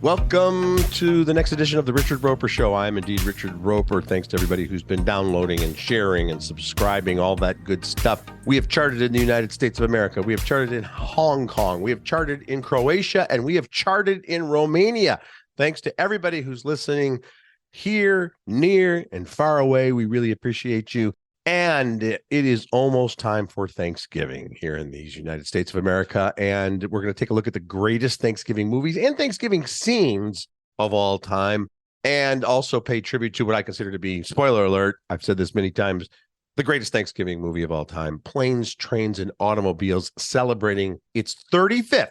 Welcome to the next edition of the Richard Roeper Show. I'm indeed Richard Roeper. Thanks to everybody who's been downloading and sharing and subscribing, all that good stuff. We have charted in the United States of America. We have charted in Hong Kong. We have charted in Croatia, and we have charted in Romania. Thanks to everybody who's listening here, near, and far away. We really appreciate you. And it is almost time for Thanksgiving here in these United States of America. And we're going to take a look at the greatest Thanksgiving movies and Thanksgiving scenes of all time, and also pay tribute to what I consider to be, spoiler alert, I've said this many times, the greatest Thanksgiving movie of all time, Planes, Trains, and Automobiles, celebrating its 35th,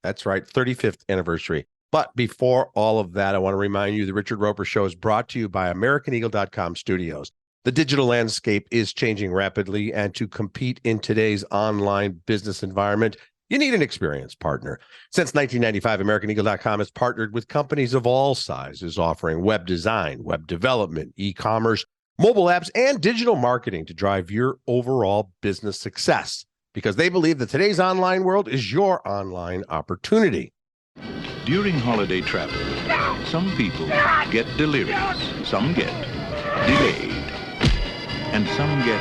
that's right, 35th anniversary. But before all of that, I want to remind you the Richard Roeper Show is brought to you by AmericanEagle.com Studios. The digital landscape is changing rapidly, and to compete in today's online business environment, you need an experienced partner. Since 1995, AmericanEagle.com has partnered with companies of all sizes, offering web design, web development, e-commerce, mobile apps, and digital marketing to drive your overall business success, because they believe that today's online world is your online opportunity. During holiday travel, some people get delirious, some get delayed, and some get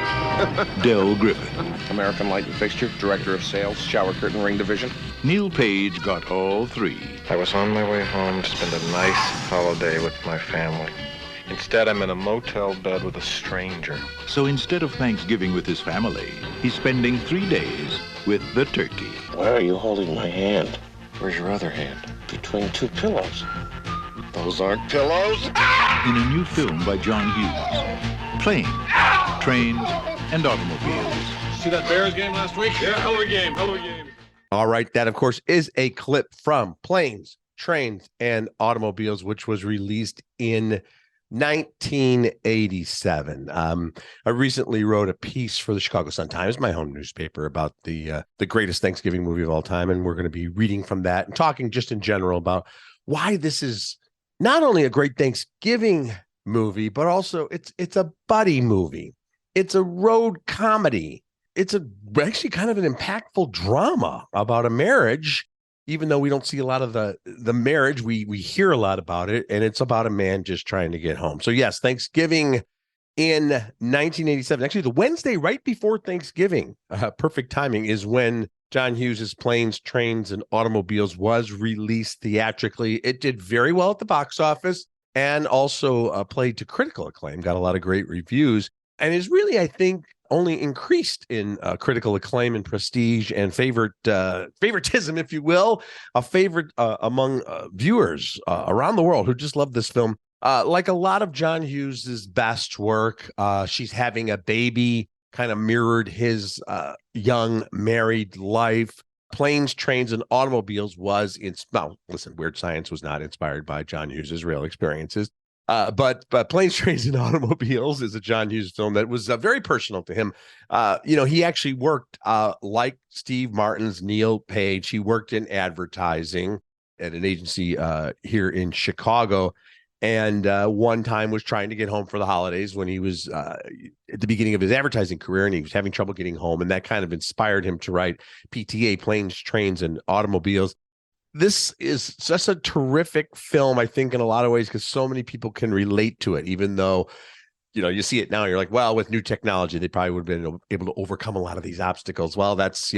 Del Griffin. American Light and Fixture, Director of Sales, Shower Curtain Ring Division. Neil Page got all three. I was on my way home to spend a nice holiday with my family. Instead, I'm in a motel bed with a stranger. So instead of Thanksgiving with his family, he's spending 3 days with the turkey. Why are you holding my hand? Where's your other hand? Between two pillows. Those aren't pillows. In a new film by John Hughes. Planes, Trains, and Automobiles. See that Bears game last week? Yeah, hell of a game, hell of a game. All right, that, of course, is a clip from Planes, Trains, and Automobiles, which was released in 1987. I recently wrote a piece for the Chicago Sun-Times, my own newspaper, about the greatest Thanksgiving movie of all time, and we're going to be reading from that and talking just in general about why this is not only a great Thanksgiving movie, but also it's a buddy movie. It's a road comedy. It's actually kind of an impactful drama about a marriage. Even though we don't see a lot of the marriage, we hear a lot about it, and it's about a man just trying to get home. So yes, Thanksgiving in 1987, actually the Wednesday right before Thanksgiving, perfect timing, is when John Hughes's Planes, Trains, and Automobiles was released theatrically. It did very well at the box office and also played to critical acclaim, got a lot of great reviews, and is really, I think, only increased in critical acclaim and prestige and favoritism, if you will, a favorite among viewers around the world who just love this film. Like a lot of John Hughes's best work, She's Having a Baby kind of mirrored his young married life. Planes, Trains, and Automobiles was, Weird Science was not inspired by John Hughes's real experiences. But Planes, Trains, and Automobiles is a John Hughes film that was very personal to him. He actually worked like Steve Martin's Neil Page. He worked in advertising at an agency here in Chicago, and one time was trying to get home for the holidays when he was at the beginning of his advertising career, and he was having trouble getting home, and that kind of inspired him to write PTA, Planes, Trains, and Automobiles. This is just a terrific film, I think, in a lot of ways, because so many people can relate to it, even though, you see it now, you're like, well, with new technology, they probably would have been able to overcome a lot of these obstacles. Well, that's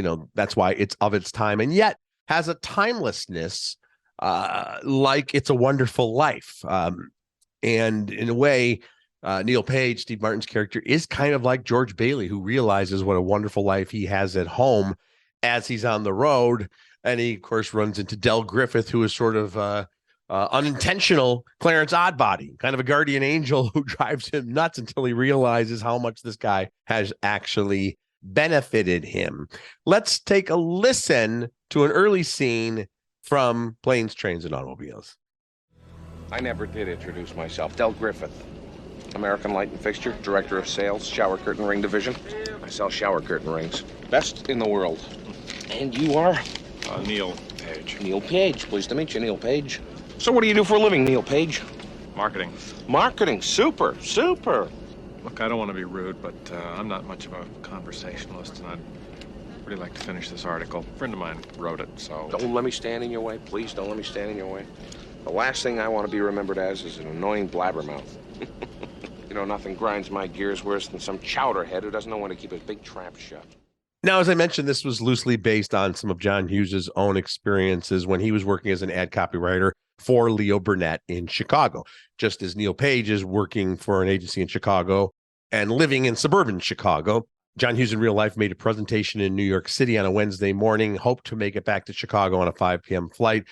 why it's of its time, and yet has a timelessness like It's a Wonderful Life. And in a way, Neil Page, Steve Martin's character, is kind of like George Bailey, who realizes what a wonderful life he has at home as he's on the road. And he, of course, runs into Del Griffith, who is sort of unintentional Clarence Oddbody, kind of a guardian angel who drives him nuts until he realizes how much this guy has actually benefited him. Let's take a listen to an early scene from Planes, Trains, and Automobiles. I never did introduce myself. Del Griffith, American Light and Fixture, Director of Sales, Shower Curtain Ring Division. I sell shower curtain rings. Best in the world. And you are? Neil Page. Neil Page. Pleased to meet you, Neil Page. So what do you do for a living, Neil Page? Marketing. Marketing. Super. Look, I don't want to be rude, but I'm not much of a conversationalist, and I'd really like to finish this article. A friend of mine wrote it, so... Don't let me stand in your way. Please don't let me stand in your way. The last thing I want to be remembered as is an annoying blabbermouth. You know, nothing grinds my gears worse than some chowderhead who doesn't know when to keep his big trap shut. Now, as I mentioned, this was loosely based on some of John Hughes's own experiences when he was working as an ad copywriter for Leo Burnett in Chicago, just as Neil Page is working for an agency in Chicago and living in suburban Chicago. John Hughes in real life made a presentation in New York City on a Wednesday morning, hoped to make it back to Chicago on a 5 p.m. flight,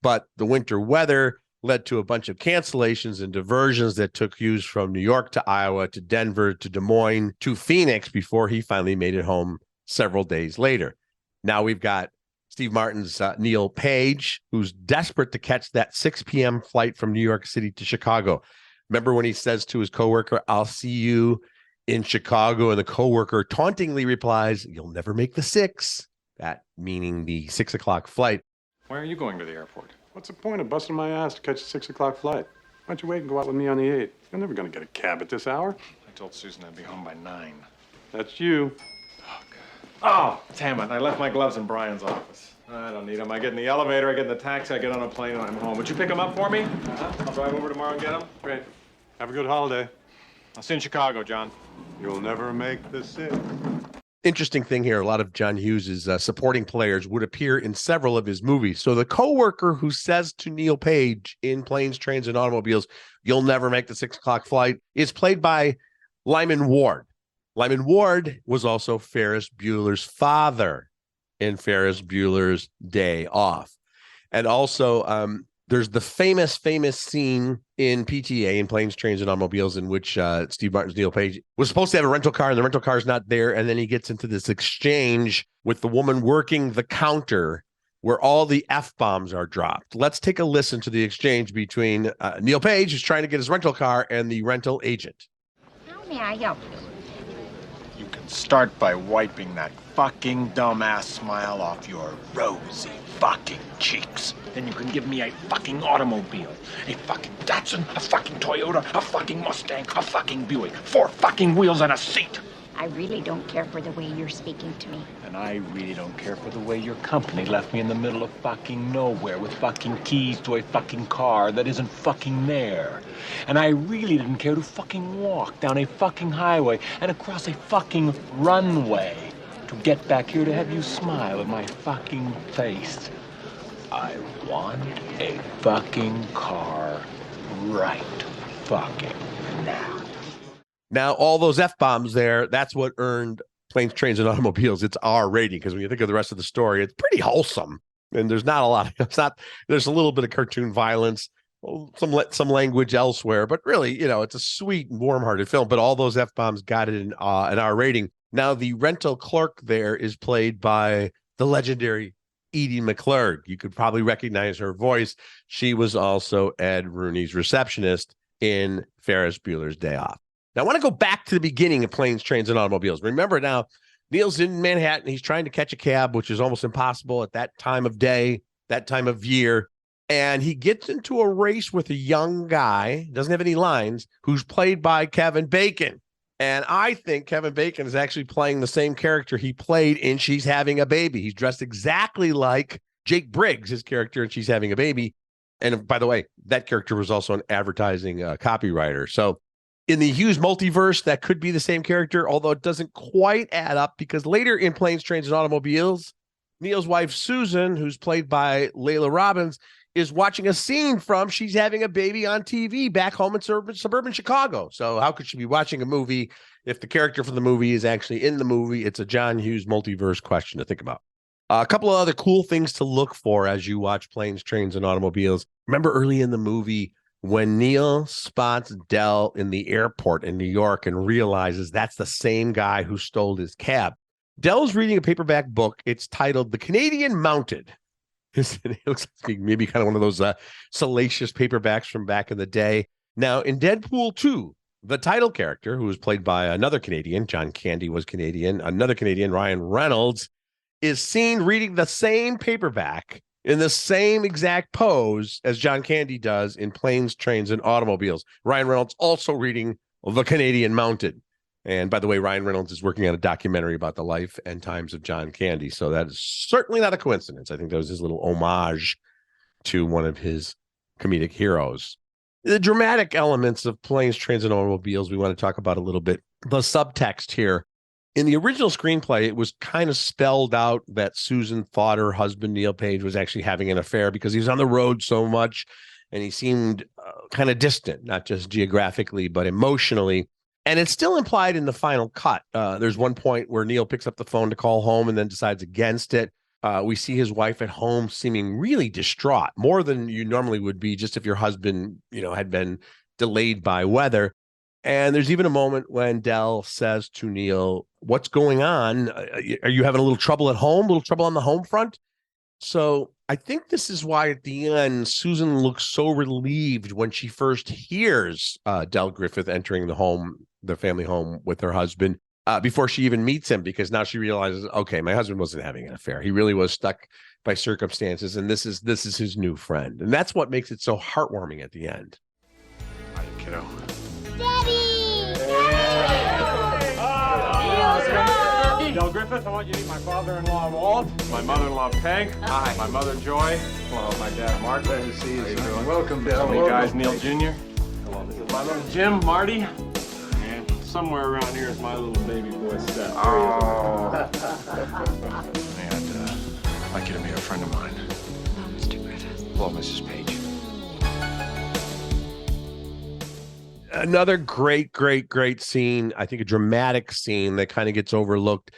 but the winter weather led to a bunch of cancellations and diversions that took Hughes from New York to Iowa to Denver to Des Moines to Phoenix before he finally made it home several days later. Now we've got Steve Martin's Neil Page, who's desperate to catch that 6 p.m. flight from New York City to Chicago. Remember when he says to his coworker, "I'll see you in Chicago," and the coworker tauntingly replies, "You'll never make the 6." That meaning the 6 o'clock flight. Why are you going to the airport? What's the point of busting my ass to catch a 6 o'clock flight? Why don't you wait and go out with me on the 8? You're never going to get a cab at this hour. I told Susan I'd be home by 9. That's you. Oh, damn it. I left my gloves in Brian's office. I don't need them. I get in the elevator, I get in the taxi, I get on a plane, and I'm home. Would you pick them up for me? I'll drive over tomorrow and get them. Great. Have a good holiday. I'll see you in Chicago, John. You'll never make the 6. Interesting thing here, a lot of John Hughes's supporting players would appear in several of his movies. So the coworker who says to Neil Page in Planes, Trains, and Automobiles, "You'll never make the 6 o'clock flight," is played by Lyman Ward. Lyman Ward was also Ferris Bueller's father in Ferris Bueller's Day Off. And also, there's the famous scene in PTA, in Planes, Trains, and Automobiles, in which Steve Martin's Neil Page was supposed to have a rental car, and the rental car is not there. And then he gets into this exchange with the woman working the counter where all the F-bombs are dropped. Let's take a listen to the exchange between Neil Page, who's trying to get his rental car, and the rental agent. How may I help you? You can start by wiping that fucking dumbass smile off your rosy fucking cheeks. Then you can give me a fucking automobile, a fucking Datsun, a fucking Toyota, a fucking Mustang, a fucking Buick, 4 fucking wheels and a seat. I really don't care for the way you're speaking to me. And I really don't care for the way your company left me in the middle of fucking nowhere with fucking keys to a fucking car that isn't fucking there. And I really didn't care to fucking walk down a fucking highway and across a fucking runway to get back here to have you smile in my fucking face. I want a fucking car right fucking now. Now, all those F-bombs there, that's what earned Planes, Trains, and Automobiles its R rating, because when you think of the rest of the story, it's pretty wholesome. And there's not a lot. There's a little bit of cartoon violence, some language elsewhere, but really, it's a sweet and warm-hearted film. But all those F-bombs got it an R rating. Now, the rental clerk there is played by the legendary Edie McClurg. You could probably recognize her voice. She was also Ed Rooney's receptionist in Ferris Bueller's Day Off. Now, I want to go back to the beginning of Planes, Trains, and Automobiles. Remember now, Neil's in Manhattan. He's trying to catch a cab, which is almost impossible at that time of day, that time of year. And he gets into a race with a young guy, doesn't have any lines, who's played by Kevin Bacon. And I think Kevin Bacon is actually playing the same character he played in She's Having a Baby. He's dressed exactly like Jake Briggs, his character in She's Having a Baby. And by the way, that character was also an advertising copywriter. So in the Hughes multiverse, that could be the same character, although it doesn't quite add up, because later in Planes, Trains, and Automobiles, Neil's wife, Susan, who's played by Layla Robbins, is watching a scene from She's Having a Baby on TV back home in suburban Chicago. So how could she be watching a movie if the character from the movie is actually in the movie? It's a John Hughes multiverse question to think about. A couple of other cool things to look for as you watch Planes, Trains, and Automobiles. Remember early in the movie, when Neil spots Del in the airport in New York and realizes that's the same guy who stole his cab. Del's reading a paperback book. It's titled The Canadian Mounted. It looks like maybe kind of one of those salacious paperbacks from back in the day. Now, in Deadpool 2, the title character, who was played by another Canadian, John Candy was Canadian, another Canadian, Ryan Reynolds, is seen reading the same paperback in the same exact pose as John Candy does in Planes, Trains, and Automobiles. Ryan Reynolds also reading The Canadian Mounted. And by the way, Ryan Reynolds is working on a documentary about the life and times of John Candy. So that is certainly not a coincidence. I think that was his little homage to one of his comedic heroes. The dramatic elements of Planes, Trains, and Automobiles we want to talk about a little bit. The subtext here. In the original screenplay, it was kind of spelled out that Susan thought her husband, Neil Page, was actually having an affair because he was on the road so much and he seemed kind of distant, not just geographically, but emotionally. And it's still implied in the final cut. There's one point where Neil picks up the phone to call home and then decides against it. We see his wife at home seeming really distraught, more than you normally would be just if your husband, had been delayed by weather. And there's even a moment when Del says to Neil, "What's going on? Are you having a little trouble at home, a little trouble on the home front?" So I think this is why at the end, Susan looks so relieved when she first hears Del Griffith entering the family home with her husband before she even meets him, because now she realizes, okay, my husband wasn't having an affair. He really was stuck by circumstances, and this is his new friend. And that's what makes it so heartwarming at the end. Hi, kiddo. Del Griffith, I want you to meet my father-in-law, Walt, my mother-in-law, Peg, hi, my mother, Joy, well, my dad, Mark. Glad to see you. Welcome, Del. Some guys, Neil Jr. Hello, this is my little Jim, Marty, and somewhere around here is my little baby boy, Steph. Oh. And I'd like you to meet a friend of mine. Hello, Mr. Griffith. Hello, Mrs. Page. Another great scene, I think a dramatic scene that kind of gets overlooked,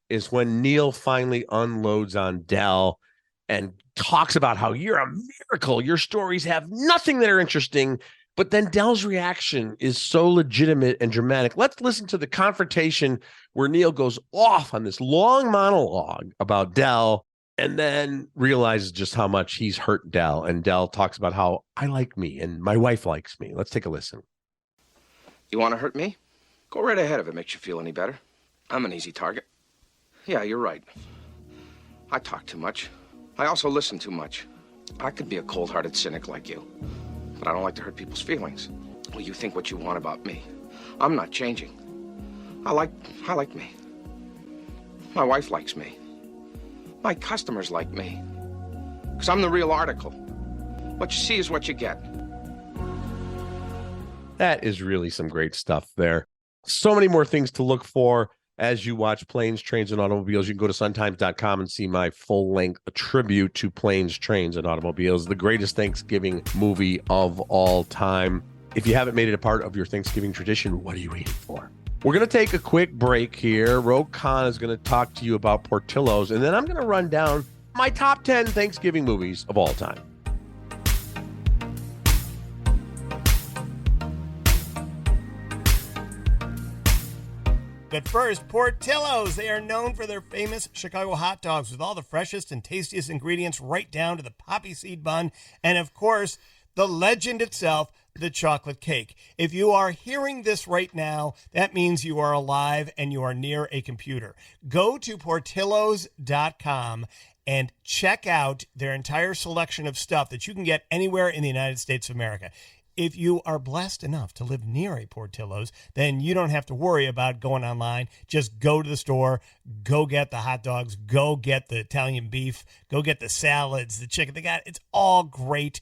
is when Neil finally unloads on Del and talks about how you're a miracle. Your stories have nothing that are interesting. But then Del's reaction is so legitimate and dramatic. Let's listen to the confrontation where Neil goes off on this long monologue about Del and then realizes just how much he's hurt Del. And Del talks about how I like me and my wife likes me. Let's take a listen. You want to hurt me? Go right ahead if it makes you feel any better. I'm an easy target. Yeah, you're right. I talk too much. I also listen too much. I could be a cold-hearted cynic like you, but I don't like to hurt people's feelings. Well, you think what you want about me. I'm not changing. I like me. My wife likes me. My customers like me. Because I'm the real article. What you see is what you get. That is really some great stuff there. So many more things to look for as you watch Planes, Trains, and Automobiles. You can go to suntimes.com and see my full-length tribute to Planes, Trains, and Automobiles, the greatest Thanksgiving movie of all time. If you haven't made it a part of your Thanksgiving tradition, what are you waiting for? We're going to take a quick break here. Ro Khan is going to talk to you about Portillo's, and then I'm going to run down my top 10 Thanksgiving movies of all time. But first, Portillo's. They are known for their famous Chicago hot dogs with all the freshest and tastiest ingredients right down to the poppy seed bun. And of course, the legend itself, the chocolate cake. If you are hearing this right now, that means you are alive and you are near a computer. Go to Portillos.com and check out their entire selection of stuff that you can get anywhere in the United States of America. If you are blessed enough to live near a Portillo's, then you don't have to worry about going online. Just go to the store, go get the hot dogs, go get the Italian beef, go get the salads, the chicken. It's all great.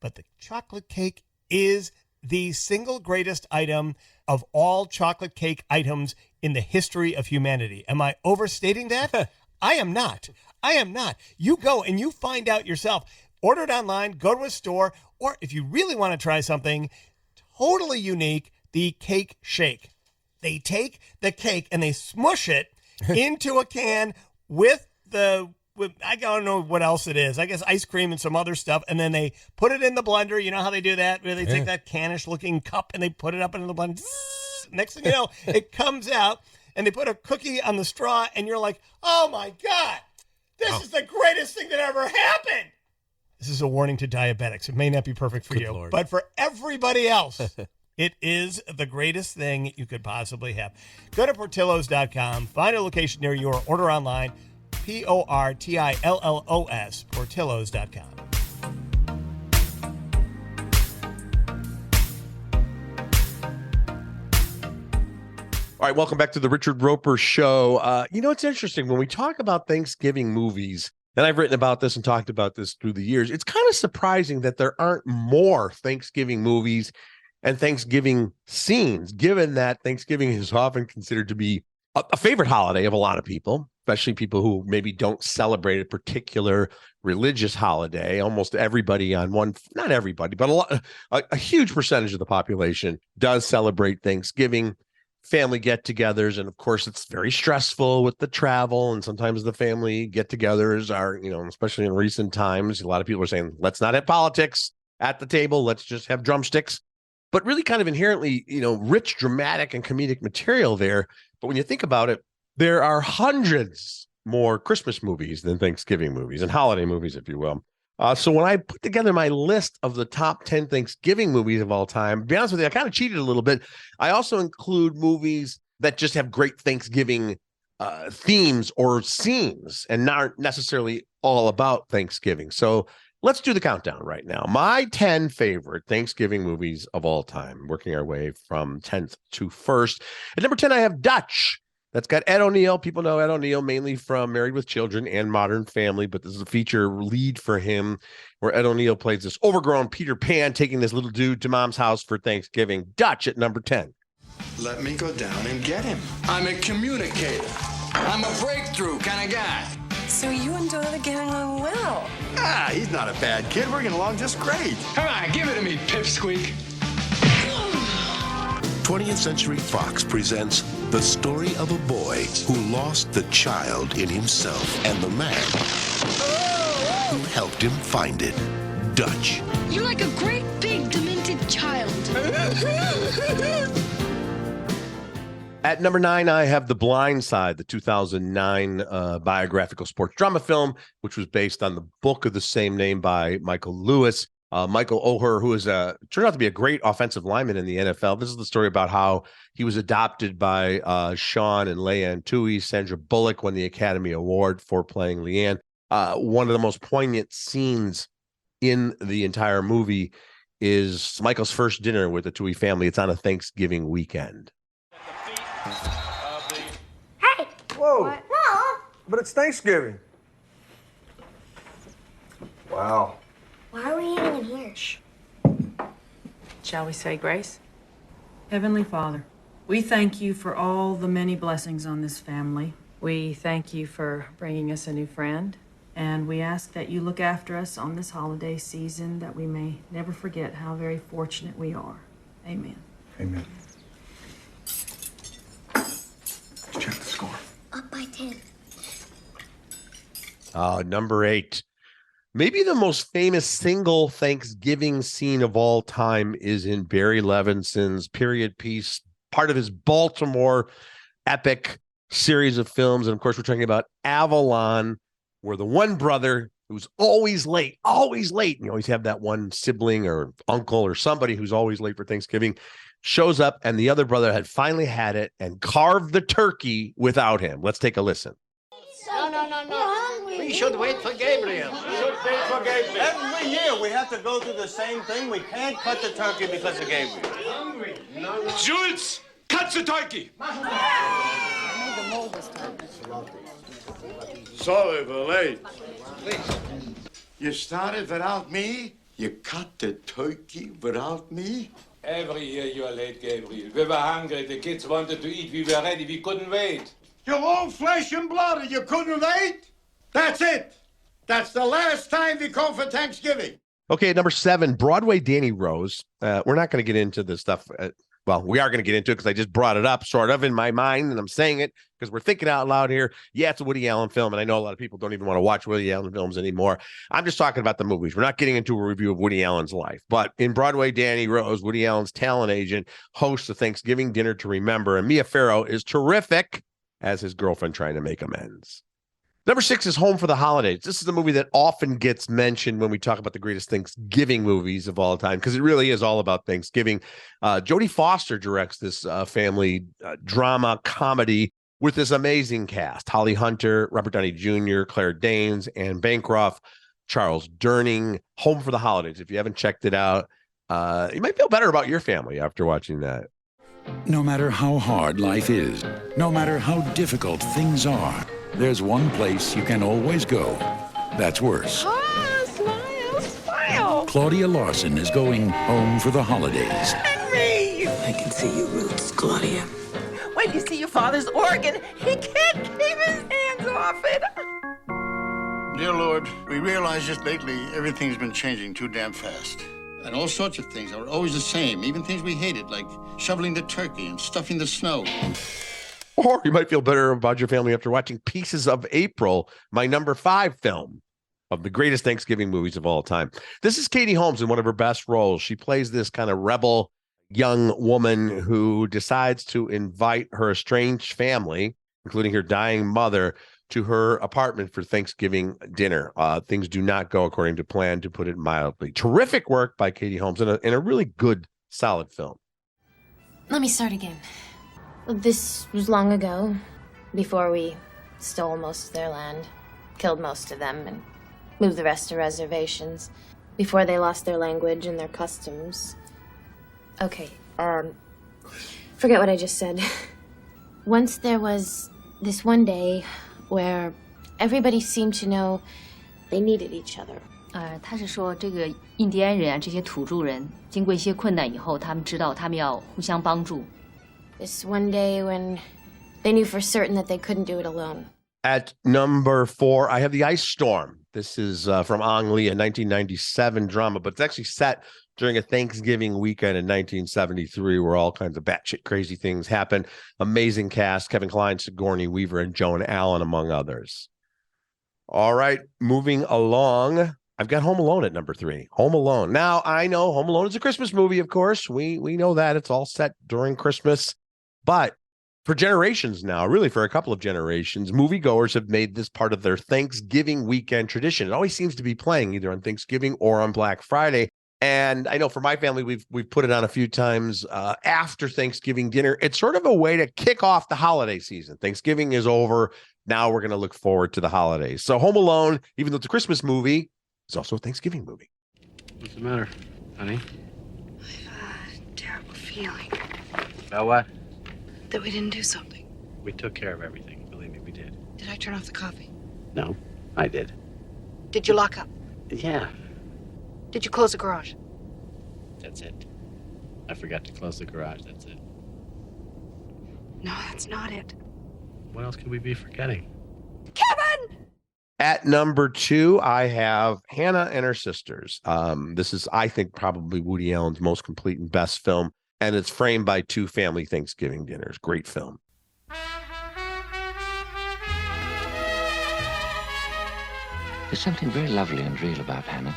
But the chocolate cake is the single greatest item of all chocolate cake items in the history of humanity. Am I overstating that? I am not. You go and you find out yourself. Order it online, go to a store, or if you really want to try something totally unique, the cake shake. They take the cake and they smush it into a can with I don't know what else it is. I guess ice cream and some other stuff. And then they put it in the blender. You know how they do that? Where they take that cannish looking cup and they put it up into the blender. Next thing you know, it comes out and they put a cookie on the straw and you're like, oh my God, this is the greatest thing that ever happened. This is a warning to diabetics. It may not be perfect for you, Lord. But for everybody else, it is the greatest thing you could possibly have. Go to Portillos.com, find a location near you, or order online, Portillos, Portillos.com. All right, welcome back to the Richard Roeper Show. It's interesting. When we talk about Thanksgiving movies, and I've written about this and talked about this through the years, it's kind of surprising that there aren't more Thanksgiving movies and Thanksgiving scenes, given that Thanksgiving is often considered to be a favorite holiday of a lot of people, especially people who maybe don't celebrate a particular religious holiday. Almost everybody on one, not everybody, but a huge percentage of the population does celebrate Thanksgiving. Family get-togethers, and of course it's very stressful with the travel, and sometimes the family get-togethers are, especially in recent times, a lot of people are saying, let's not have politics at the table, let's just have drumsticks. But really kind of inherently, rich, dramatic, and comedic material there. But when you think about it, there are hundreds more Christmas movies than Thanksgiving movies, and holiday movies, if you will. So when I put together my list of the top 10 Thanksgiving movies of all time, to be honest with you, I kind of cheated a little bit. I also include movies that just have great Thanksgiving themes or scenes and not necessarily all about Thanksgiving. So let's do the countdown right now. My 10 favorite Thanksgiving movies of all time, working our way from 10th to 1st. At number 10, I have Dutch. That's got Ed O'Neill. People know Ed O'Neill mainly from Married with Children and Modern Family, but this is a feature lead for him where Ed O'Neill plays this overgrown Peter Pan taking this little dude to mom's house for Thanksgiving. Dutch at number 10. Let me go down and get him. I'm a communicator. I'm a breakthrough kind of guy. So you and Doyle are getting along well. He's not a bad kid. We're getting along just great. Come on, give it to me, Pipsqueak. 20th Century Fox presents the story of a boy who lost the child in himself and the man who helped him find it. Dutch. You're like a great big demented child. At number 9, I have The Blind Side, the 2009 biographical sports drama film, which was based on the book of the same name by Michael Lewis. Michael Oher, who turned out to be a great offensive lineman in the NFL. This is the story about how he was adopted by Sean and Leanne Tui. Sandra Bullock won the Academy Award for playing Leanne. One of the most poignant scenes in the entire movie is Michael's first dinner with the Tui family. It's on a Thanksgiving weekend. Hey! Whoa! What? No! But it's Thanksgiving. Wow. Why are we eating in here? Shh. Shall we say grace? Heavenly Father, we thank you for all the many blessings on this family. We thank you for bringing us a new friend, and we ask that you look after us on this holiday season, that we may never forget how very fortunate we are. Amen. Amen. Let's check the score. Up by 10. Number 8. Maybe the most famous single Thanksgiving scene of all time is in Barry Levinson's period piece, part of his Baltimore epic series of films. And of course, we're talking about Avalon, where the one brother who's always late, and you always have that one sibling or uncle or somebody who's always late for Thanksgiving, shows up, and the other brother had finally had it and carved the turkey without him. Let's take a listen. No. We should wait for Gabriel. Every year we have to go through the same thing. We can't cut the turkey because of Gabriel. Jules, cut the turkey. Sorry we're late. You started without me? You cut the turkey without me? Every year you're late, Gabriel. We were hungry. The kids wanted to eat. We were ready. We couldn't wait. Your own flesh and blood and you couldn't wait? That's it. That's the last time we come for Thanksgiving. Okay, number 7, Broadway Danny Rose. We're not going to get into this stuff. Well, we are going to get into it because I just brought it up sort of in my mind, and I'm saying it because we're thinking out loud here. Yeah, it's a Woody Allen film, and I know a lot of people don't even want to watch Woody Allen films anymore. I'm just talking about the movies. We're not getting into a review of Woody Allen's life. But in Broadway Danny Rose, Woody Allen's talent agent hosts a Thanksgiving dinner to remember, and Mia Farrow is terrific as his girlfriend trying to make amends. Number 6 is Home for the Holidays. This is a movie that often gets mentioned when we talk about the greatest Thanksgiving movies of all time, because it really is all about Thanksgiving. Jodie Foster directs this family drama comedy with this amazing cast: Holly Hunter, Robert Downey Jr., Claire Danes, Anne Bancroft, Charles Durning. Home for the Holidays. If you haven't checked it out, you might feel better about your family after watching that. No matter how hard life is, no matter how difficult things are, there's one place you can always go. That's worse. Smile, smile. Claudia Larson is going home for the holidays. Me. I can see your roots, Claudia. When you see your father's organ, he can't keep his hands off it. Dear Lord, we realize just lately everything's been changing too damn fast. And all sorts of things are always the same, even things we hated, like shoveling the turkey and stuffing the snow. Or you might feel better about your family after watching Pieces of April, my number 5 film of the greatest Thanksgiving movies of all time. This is Katie Holmes in one of her best roles. She plays this kind of rebel young woman who decides to invite her estranged family, including her dying mother, to her apartment for Thanksgiving dinner. Things do not go according to plan, to put it mildly. Terrific work by Katie Holmes in a really good, solid film. Let me start again. This was long ago, before we stole most of their land, killed most of them, and moved the rest to reservations, before they lost their language and their customs. Okay, forget what I just said. Once there was this one day where everybody seemed to know they needed each other. 他是说这个印第安人啊，这些土著人经过一些困难以后，他们知道他们要互相帮助。This one day when they knew for certain that they couldn't do it alone. At number 4, I have The Ice Storm. This is from Ang Lee, a 1997 drama, but it's actually set during a Thanksgiving weekend in 1973 where all kinds of batshit crazy things happen. Amazing cast, Kevin Kline, Sigourney Weaver, and Joan Allen, among others. All right, moving along. I've got Home Alone at number 3. Home Alone. Now, I know Home Alone is a Christmas movie, of course. We know that. It's all set during Christmas. But for generations now, really for a couple of generations, moviegoers have made this part of their Thanksgiving weekend tradition. It always seems to be playing either on Thanksgiving or on Black Friday. And I know for my family, we've put it on a few times after Thanksgiving dinner. It's sort of a way to kick off the holiday season. Thanksgiving is over. Now we're going to look forward to the holidays. So Home Alone, even though it's a Christmas movie, it's also a Thanksgiving movie. What's the matter, honey? I've a terrible feeling About what? that we didn't do something. We took care of everything. Believe me, we did. Did I turn off the coffee? No, I did. Did you lock up? Yeah, Did you close the garage? that's it. I forgot to close the garage. That's it. No, that's not it. What else could we be forgetting? Kevin! At number 2, I have Hannah and Her Sisters. This is, I think, probably Woody Allen's most complete and best film. And it's framed by 2 family Thanksgiving dinners. Great film. There's something very lovely and real about Hannah.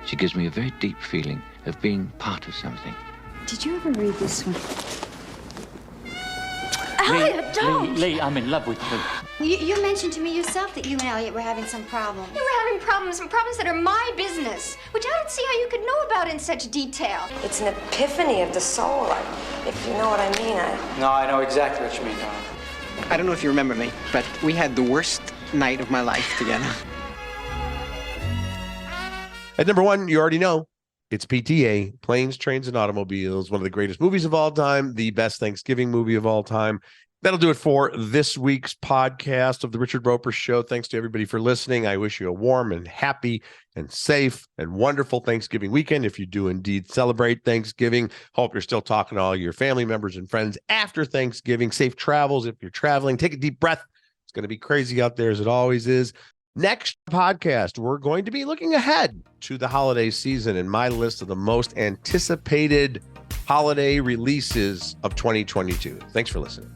She gives me a very deep feeling of being part of something. Did you ever read this one? Elliot, don't! Lee, I'm in love with you. You mentioned to me yourself that you and Elliot were having some problems. You were having problems that are my business, which I don't see how you could know about in such detail. It's an epiphany of the soul, if you know what I mean. No, I know exactly what you mean, Donna. I don't know if you remember me, but we had the worst night of my life together. At number 1, you already know, it's PTA, Planes, Trains, and Automobiles, one of the greatest movies of all time, the best Thanksgiving movie of all time. That'll do it for this week's podcast of the Richard Roeper Show. Thanks to everybody for listening. I wish you a warm and happy and safe and wonderful Thanksgiving weekend if you do indeed celebrate Thanksgiving. Hope you're still talking to all your family members and friends after Thanksgiving. Safe travels if you're traveling. Take a deep breath. It's going to be crazy out there as it always is. Next podcast, we're going to be looking ahead to the holiday season and my list of the most anticipated holiday releases of 2022. Thanks for listening.